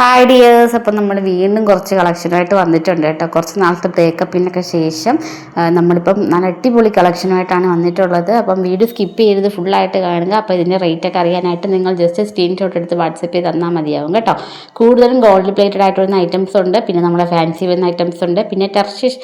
Hi dears, അപ്പം നമ്മൾ വീണ്ടും കുറച്ച് കളക്ഷനായിട്ട് വന്നിട്ടുണ്ട് കേട്ടോ. കുറച്ച് നാളത്തെ ബ്രേക്കപ്പിനൊക്കെ ശേഷം നമ്മളിപ്പം നല്ല അടിപൊളി കളക്ഷനുമായിട്ടാണ് വന്നിട്ടുള്ളത്. അപ്പം വീഡിയോ സ്കിപ്പ് ചെയ്ത് ഫുള്ളായിട്ട് കാണുക. അപ്പോൾ ഇതിൻ്റെ റേറ്റൊക്കെ അറിയാനായിട്ട് നിങ്ങൾ ജസ്റ്റ് സ്ക്രീൻഷോട്ട് എടുത്ത് വാട്സപ്പ് ചെയ്ത് തന്നാൽ മതിയാവും കേട്ടോ. കൂടുതലും ഗോൾഡ് പ്ലേറ്റഡ് ആയിട്ട് വരുന്ന ഐറ്റംസ് ഉണ്ട്, പിന്നെ നമ്മുടെ ഫാൻസി വരുന്ന ഐറ്റംസ് ഉണ്ട്, പിന്നെ ടെർഷിഷ്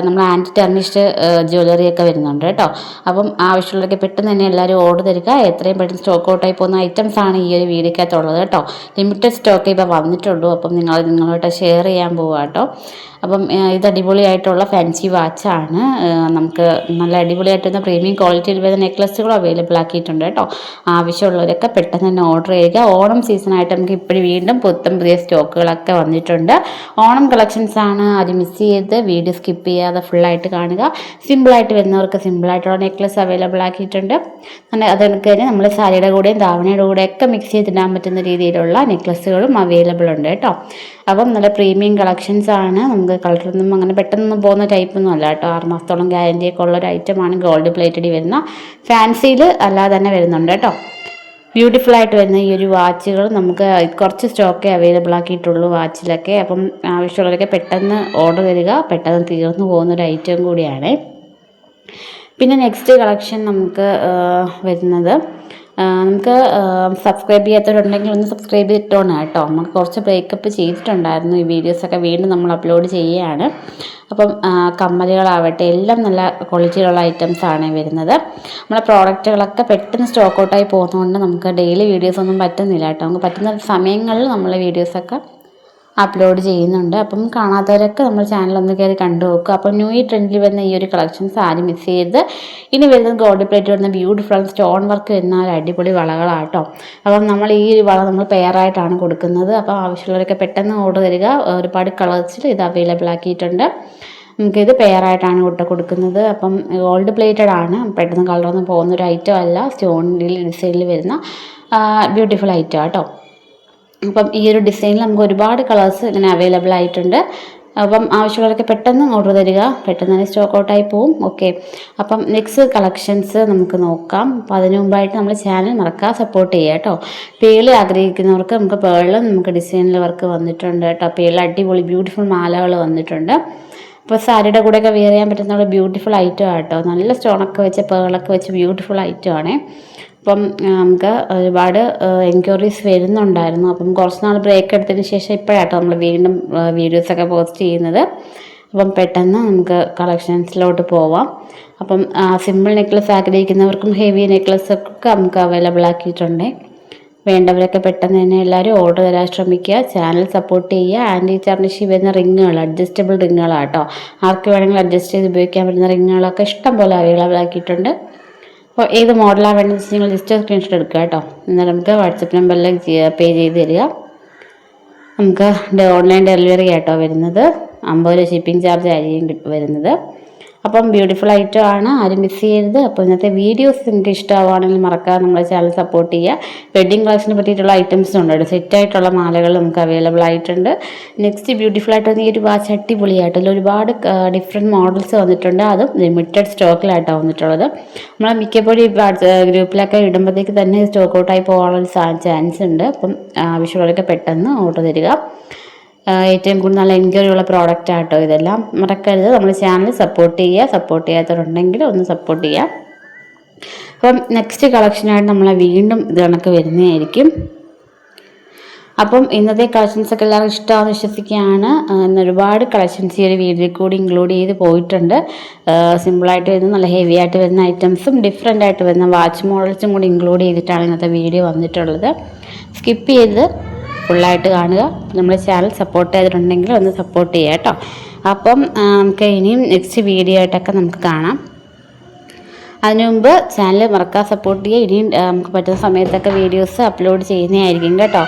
നമ്മൾ ആൻറ്റി ടെർണിഷ്ഡ് ജ്വല്ലറിയൊക്കെ വരുന്നുണ്ട് കേട്ടോ. അപ്പം ആവശ്യമുള്ളവരൊക്കെ പെട്ടെന്ന് തന്നെ എല്ലാവരും ഓർഡർ തരിക. എത്രയും പെട്ടെന്ന് സ്റ്റോക്ക് ഔട്ടായി പോകുന്ന ഐറ്റംസ് ആണ് ഈ ഒരു വീഡിയോക്കകത്തുള്ളത് കേട്ടോ. ലിമിറ്റഡ് സ്റ്റോക്ക് ഇപ്പോൾ വന്നിട്ടുള്ളൂ. അപ്പം നിങ്ങളോട്ട് ഷെയർ ചെയ്യാൻ പോവുക കേട്ടോ. അപ്പം ഇത് അടിപൊളിയായിട്ടുള്ള ഫാൻസി വാച്ചാണ്. നമുക്ക് നല്ല അടിപൊളിയായിട്ടുള്ള പ്രീമിയം ക്വാളിറ്റിയിൽ വരുന്ന നെക്ലസുകളും അവൈലബിൾ ആക്കിയിട്ടുണ്ട് കേട്ടോ. ആവശ്യമുള്ളവരൊക്കെ പെട്ടെന്ന് തന്നെ ഓർഡർ ചെയ്യുക. ഓണം സീസണായിട്ട് നമുക്ക് ഇപ്പോഴും വീണ്ടും പുതിയ സ്റ്റോക്കുകളൊക്കെ വന്നിട്ടുണ്ട്. ഓണം കളക്ഷൻസ് ആണ്. അത് മിസ് ചെയ്ത് വീഡിയോ സ്കിപ്പ് ചെയ്യാതെ ഫുള്ളായിട്ട് കാണുക. സിമ്പിളായിട്ട് വരുന്നവർക്ക് സിമ്പിളായിട്ടുള്ള നെക്ലസ് അവൈലബിൾ ആക്കിയിട്ടുണ്ട്. അതൊക്കെ തന്നെ നമ്മൾ സാരിയുടെ കൂടെയും ധാവണയുടെ കൂടെയൊക്കെ മിക്സ് ചെയ്തിടാൻ പറ്റുന്ന രീതിയിലുള്ള നെക്ലസുകളും അവൈലബിൾ ഉണ്ട് കേട്ടോ. അപ്പം നല്ല പ്രീമിയം കളക്ഷൻസ് ആണ്. നമുക്ക് കളറൊന്നും അങ്ങനെ പെട്ടെന്നൊന്നും പോകുന്ന ടൈപ്പൊന്നും അല്ല കേട്ടോ. 6 മാസത്തോളം ഗ്യാരൻറ്റിയൊക്കെ ഉള്ളൊരു ഐറ്റമാണ്. ഗോൾഡ് പ്ലേറ്റഡ് വരുന്ന ഫാൻസിയിൽ അല്ലാതെ തന്നെ വരുന്നുണ്ട് കേട്ടോ. ബ്യൂട്ടിഫുൾ ആയിട്ട് വരുന്ന ഈ ഒരു വാച്ചുകൾ നമുക്ക് കുറച്ച് സ്റ്റോക്കേ അവൈലബിൾ ആക്കിയിട്ടുള്ളൂ വാച്ചിലൊക്കെ. അപ്പം ആവശ്യമുള്ളവരൊക്കെ പെട്ടെന്ന് ഓർഡർ തരിക. പെട്ടെന്ന് തീർന്നു പോകുന്നൊരു ഐറ്റം കൂടിയാണ്. പിന്നെ നെക്സ്റ്റ് കളക്ഷൻ നമുക്ക് വരുന്നത്, നമുക്ക് സബ്സ്ക്രൈബ് ചെയ്യാത്തവരുണ്ടെങ്കിൽ ഒന്ന് സബ്സ്ക്രൈബ് ചെയ്തിട്ടോണം കേട്ടോ. നമുക്ക് കുറച്ച് ബ്രേക്കപ്പ് ചെയ്തിട്ടുണ്ടായിരുന്നു. ഈ വീഡിയോസൊക്കെ വീണ്ടും നമ്മൾ അപ്ലോഡ് ചെയ്യുകയാണ്. അപ്പം കമ്മലുകളാവട്ടെ എല്ലാം നല്ല ക്വാളിറ്റിയിലുള്ള ഐറ്റംസാണ് വരുന്നത്. നമ്മുടെ പ്രോഡക്റ്റുകളൊക്കെ പെട്ടെന്ന് സ്റ്റോക്ക് ഔട്ടായി പോകുന്നതുകൊണ്ട് നമുക്ക് ഡെയിലി വീഡിയോസൊന്നും പറ്റുന്നില്ല കേട്ടോ. നമുക്ക് പറ്റുന്ന സമയങ്ങളിൽ നമ്മൾ വീഡിയോസൊക്കെ അപ്ലോഡ് ചെയ്യുന്നുണ്ട്. അപ്പം കാണാത്തവരൊക്കെ നമ്മൾ ചാനലൊന്ന് കയറി കണ്ടു നോക്കുക. അപ്പം ന്യൂ ഇയർ ട്രെൻഡിൽ വരുന്ന ഈ ഒരു കളക്ഷൻസ് ആരും മിസ് ചെയ്ത്. ഇനി വരുന്നത് ഗോൾഡ് പ്ലേറ്റ് വരുന്ന ബ്യൂട്ടിഫുൾ സ്റ്റോൺ വർക്ക് വരുന്ന ഒരു അടിപൊളി വളകളാട്ടോ. അപ്പം നമ്മൾ ഈ ഒരു വള നമ്മൾ പെയറായിട്ടാണ് കൊടുക്കുന്നത്. അപ്പോൾ ആവശ്യമുള്ളവരൊക്കെ പെട്ടെന്ന് ഓർഡർ തരിക. ഒരുപാട് കളേഴ്സിൽ ഇത് അവൈലബിൾ ആക്കിയിട്ടുണ്ട്. നമുക്കിത് പെയറായിട്ടാണ് കൊടുക്കുന്നത്. അപ്പം ഗോൾഡ് പ്ലേറ്റഡ് ആണ്. പെട്ടെന്ന് കളറൊന്നും പോകുന്നൊരു ഐറ്റം അല്ല. സ്റ്റോണിൽ ഡിസൈനിൽ വരുന്ന ബ്യൂട്ടിഫുൾ ഐറ്റം കേട്ടോ. അപ്പം ഈ ഒരു ഡിസൈനിൽ നമുക്ക് ഒരുപാട് കളേഴ്സ് ഇങ്ങനെ അവൈലബിൾ ആയിട്ടുണ്ട്. അപ്പം ആവശ്യമുള്ളവരൊക്കെ പെട്ടെന്ന് ഓർഡർ തരിക. പെട്ടെന്ന് തന്നെ സ്റ്റോക്ക് ഔട്ടായി പോവും. ഓക്കെ, അപ്പം നെക്സ്റ്റ് കളക്ഷൻസ് നമുക്ക് നോക്കാം. അപ്പോൾ അതിനു മുമ്പായിട്ട് നമ്മൾ ചാനൽ മറക്കാതെ സപ്പോർട്ട് ചെയ്യുക കേട്ടോ. പേൾ ആഗ്രഹിക്കുന്നവർക്ക് നമുക്ക് പേളിലും നമുക്ക് ഡിസൈനിൽ വർക്ക് വന്നിട്ടുണ്ട് കേട്ടോ. പേൾ അടിപൊളി ബ്യൂട്ടിഫുൾ മാലകൾ വന്നിട്ടുണ്ട്. അപ്പോൾ സാരിയുടെ കൂടെയൊക്കെ വെയർ ചെയ്യാൻ പറ്റുന്ന ബ്യൂട്ടിഫുൾ ഐറ്റം ആട്ടോ. നല്ല സ്റ്റോണൊക്കെ വെച്ച് പേളൊക്കെ വെച്ച് ബ്യൂട്ടിഫുൾ ഐറ്റം ആണ്. അപ്പം നമുക്ക് ഒരുപാട് എൻക്വയറീസ് വരുന്നുണ്ടായിരുന്നു. അപ്പം കുറച്ച് നാൾ ബ്രേക്ക് എടുത്തതിന് ശേഷം ഇപ്പോഴാട്ടോ നമ്മൾ വീണ്ടും വീഡിയോസൊക്കെ പോസ്റ്റ് ചെയ്യുന്നത്. അപ്പം പെട്ടെന്ന് നമുക്ക് കളക്ഷൻസിലോട്ട് പോവാം. അപ്പം സിമ്പിൾ നെക്ലസ് ആഗ്രഹിക്കുന്നവർക്കും ഹെവി നെക്ലസൊക്കെ നമുക്ക് അവൈലബിൾ ആക്കിയിട്ടുണ്ട്. വേണ്ടവരൊക്കെ പെട്ടെന്ന് തന്നെ എല്ലാവരും ഓർഡർ തരാൻ ശ്രമിക്കുക. ചാനൽ സപ്പോർട്ട് ചെയ്യുക. ആൻറ്റി ടെർണിഷ് വരുന്ന റിങ്ങുകൾ അഡ്ജസ്റ്റബിൾ റിങ്ങുകളാട്ടോ. ആർക്ക് വേണമെങ്കിലും അഡ്ജസ്റ്റ് ചെയ്ത് ഉപയോഗിക്കാൻ പറ്റുന്ന റിങ്ങുകളൊക്കെ ഇഷ്ടം പോലെ അവൈലബിൾ ആക്കിയിട്ടുണ്ട്. അപ്പോൾ ഏത് മോഡലാണ് വേണ്ടതെന്ന് വെച്ച് നിങ്ങൾ ജസ്റ്റ് സ്ക്രീൻഷോട്ട് എടുക്കുക കേട്ടോ. എന്നാൽ നമുക്ക് വാട്സപ്പ് നമ്പറിൽ പേ ചെയ്ത് തരിക. നമുക്ക് ഓൺലൈൻ ഡെലിവറി ആട്ടോ വരുന്നത്. 50 രൂപ ഷിപ്പിംഗ് ചാർജ് ആയിരിക്കും വരുന്നത്. അപ്പം ബ്യൂട്ടിഫുൾ ഐറ്റം ആണ്. ആരും മിസ് ചെയ്യരുത്. അപ്പോൾ ഇന്നത്തെ വീഡിയോസ് നിങ്ങൾക്ക് ഇഷ്ടമാവുകയാണെങ്കിൽ മറക്കാതെ നമ്മളെ ചാനൽ സപ്പോർട്ട് ചെയ്യുക. വെഡ്ഡിങ് കളക്ഷനെ പറ്റിയിട്ടുള്ള ഐറ്റംസും ഉണ്ട്. സെറ്റായിട്ടുള്ള മാലകൾ നമുക്ക് അവൈലബിൾ ആയിട്ടുണ്ട്. നെക്സ്റ്റ് ബ്യൂട്ടിഫുൾ ആയിട്ട് ഈ ഒരു വാച്ച് അടിപൊളിയായിട്ടുള്ള ഒരുപാട് ഡിഫറെൻറ്റ് മോഡൽസ് വന്നിട്ടുണ്ട്. അതും ലിമിറ്റഡ് സ്റ്റോക്കിലായിട്ടാണ് വന്നിട്ടുള്ളത്. നമ്മൾ മിക്കപ്പോഴും ഈ ഗ്രൂപ്പിലൊക്കെ ഇടുമ്പോഴത്തേക്ക് തന്നെ സ്റ്റോക്ക് ഔട്ടായി പോകാനുള്ള ചാൻസ് ഉണ്ട്. അപ്പം ആവശ്യമുള്ളവരൊക്കെ പെട്ടെന്ന് ഓർഡർ തരിക. ഏറ്റവും കൂടുതൽ നല്ല എൻക്വയറി ഉള്ള പ്രോഡക്റ്റ് ആട്ടോ ഇതെല്ലാം. മറക്കരുത് നമ്മുടെ ചാനൽ സപ്പോർട്ട് ചെയ്യുക. സപ്പോർട്ട് ചെയ്യാത്തവരുണ്ടെങ്കിൽ ഒന്ന് സപ്പോർട്ട് ചെയ്യുക. അപ്പം നെക്സ്റ്റ് കളക്ഷനായിട്ട് നമ്മൾ വീണ്ടും ഇത് കണക്ക് വരുന്നതായിരിക്കും. അപ്പം ഇന്നത്തെ കളക്ഷൻസൊക്കെ എല്ലാവർക്കും ഇഷ്ടമാണെന്ന് വിശ്വസിക്കുകയാണ്. ഒരുപാട് കളക്ഷൻസ് ഈ ഒരു വീഡിയോയിൽ കൂടി ഇൻക്ലൂഡ് ചെയ്ത് പോയിട്ടുണ്ട്. സിമ്പിളായിട്ട് വരുന്ന നല്ല ഹെവി ആയിട്ട് വരുന്ന ഐറ്റംസും ഡിഫറെൻ്റ് ആയിട്ട് വരുന്ന വാച്ച് മോഡൽസും കൂടി ഇൻക്ലൂഡ് ചെയ്തിട്ടാണ് ഇന്നത്തെ വീഡിയോ വന്നിട്ടുള്ളത്. സ്കിപ്പ് ചെയ്ത് ഫുള്ളായിട്ട് കാണുക. നമ്മുടെ ചാനൽ സപ്പോർട്ട് ചെയ്തിട്ടുണ്ടെങ്കിൽ ഒന്ന് സപ്പോർട്ട് ചെയ്യുക കേട്ടോ. അപ്പം നമുക്ക് ഇനിയും നെക്സ്റ്റ് വീഡിയോ ആയിട്ടൊക്കെ നമുക്ക് കാണാം. അതിനു മുമ്പ് ചാനൽ മറക്കാതെ സപ്പോർട്ട് ചെയ്യുക. ഇനിയും നമുക്ക് പറ്റുന്ന സമയത്തൊക്കെ വീഡിയോസ് അപ്ലോഡ് ചെയ്യുന്നതായിരിക്കും കേട്ടോ.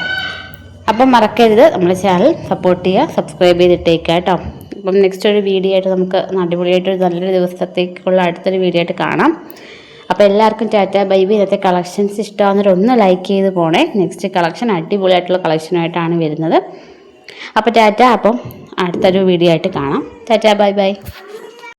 അപ്പം മറക്കരുത് നമ്മുടെ ചാനൽ സപ്പോർട്ട് ചെയ്യുക. സബ്സ്ക്രൈബ് ചെയ്തിട്ടേക്കുക കേട്ടോ. അപ്പം നെക്സ്റ്റ് ഒരു വീഡിയോ ആയിട്ട് നമുക്ക് അടിപൊളിയായിട്ടൊരു നല്ലൊരു ദിവസത്തേക്കുള്ള അടുത്തൊരു വീഡിയോ ആയിട്ട് കാണാം. അപ്പോൾ എല്ലാവർക്കും ടാറ്റ ബൈ ബൈ. ഇന്നത്തെ കളക്ഷൻസ് ഇഷ്ടമാകുന്നവരൊന്ന് ലൈക്ക് ചെയ്ത് പോണേ. നെക്സ്റ്റ് കളക്ഷൻ അടിപൊളിയായിട്ടുള്ള കളക്ഷനായിട്ടാണ് വരുന്നത്. അപ്പോൾ ടാറ്റ. അപ്പം അടുത്തൊരു വീഡിയോ ആയിട്ട് കാണാം. Tata bye bye.